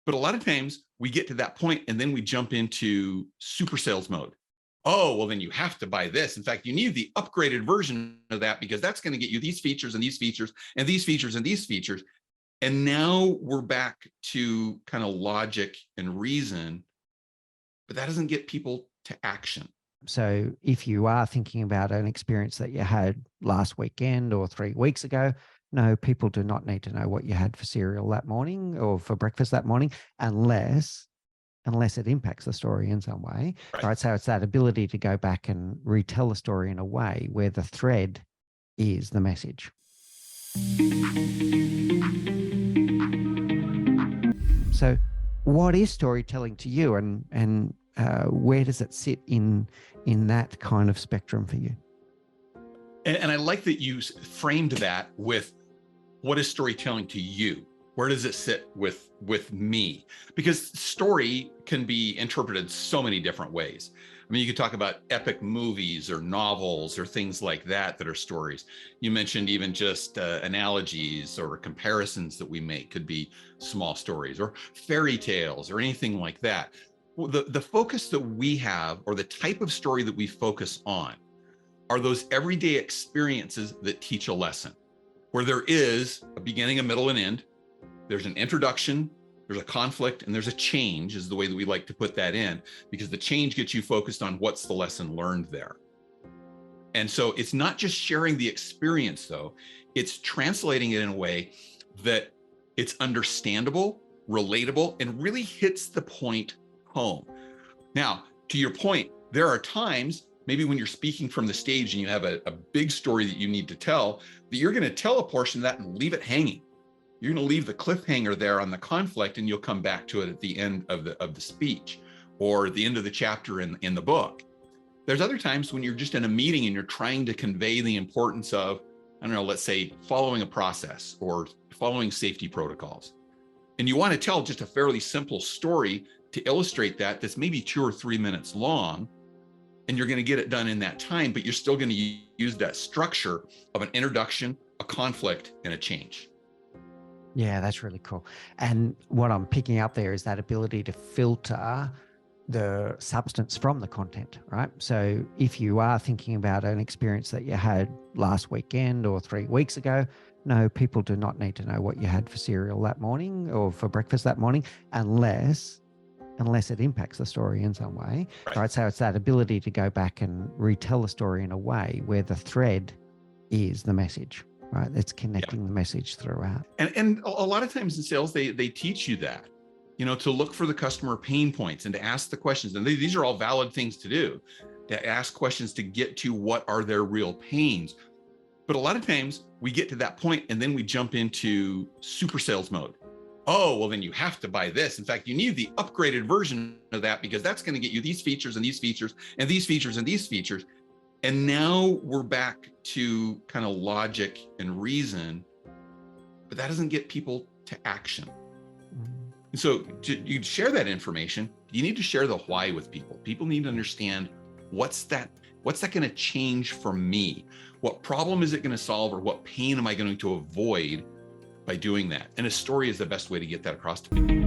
But a lot of times we get to that point and then we jump into super sales mode. Oh, well, then you have to buy this. In fact, you need the upgraded version of that because that's going to get you these features and these features and these features and these features. And now we're back to kind of logic and reason, but that doesn't get people to action. So if you are thinking about an experience that you had last weekend or 3 weeks ago, no, people do not need to know what you had for cereal that morning or for breakfast that morning, unless it impacts the story in some way, right? So it's that ability to go back and retell the story in a way where the thread is the message. So what is storytelling to you, and where does it sit in that kind of spectrum for you? And I like that you framed that with what is storytelling to you? Where does it sit with me? Because story can be interpreted so many different ways. I mean, you could talk about epic movies or novels or things like that are stories. You mentioned even just analogies or comparisons that we make could be small stories, or fairy tales or anything like that. Well, the focus that we have, or the type of story that we focus on, are those everyday experiences that teach a lesson, where there is a beginning, a middle, and end. There's an introduction, there's a conflict, and there's a change, is the way that we like to put that in, because the change gets you focused on what's the lesson learned there. And so it's not just sharing the experience, though, it's translating it in a way that it's understandable, relatable, and really hits the point home. Now, to your point, there are times, maybe when you're speaking from the stage and you have a big story that you need to tell, that you're going to tell a portion of that and leave it hanging. You're going to leave the cliffhanger there on the conflict, and you'll come back to it at the end of the speech or the end of the chapter in the book. There's other times when you're just in a meeting and you're trying to convey the importance of, I don't know, let's say following a process or following safety protocols. And you want to tell just a fairly simple story to illustrate that, that's maybe 2 or 3 minutes long, and you're going to get it done in that time, but you're still going to use that structure of an introduction, a conflict, and a change. Yeah, that's really cool. And what I'm picking up there is that ability to filter the substance from the content, right? So if you are thinking about an experience that you had last weekend or 3 weeks ago, no, people do not need to know what you had for cereal that morning or for breakfast that morning, unless it impacts the story in some way, right? So it's that ability to go back and retell the story in a way where the thread is the message. Right, it's connecting the message throughout. And a lot of times in sales, they teach you that, to look for the customer pain points and to ask the questions. And these are all valid things to do, to ask questions to get to what are their real pains. But a lot of times we get to that point and then we jump into super sales mode. Oh, well, then you have to buy this. In fact, you need the upgraded version of that because that's going to get you these features and these features and these features and these features. And now we're back to kind of logic and reason, but that doesn't get people to action. And so you share that information, you need to share the why with people. People need to understand what's that going to change for me? What problem is it going to solve, or what pain am I going to avoid by doing that? And a story is the best way to get that across to people.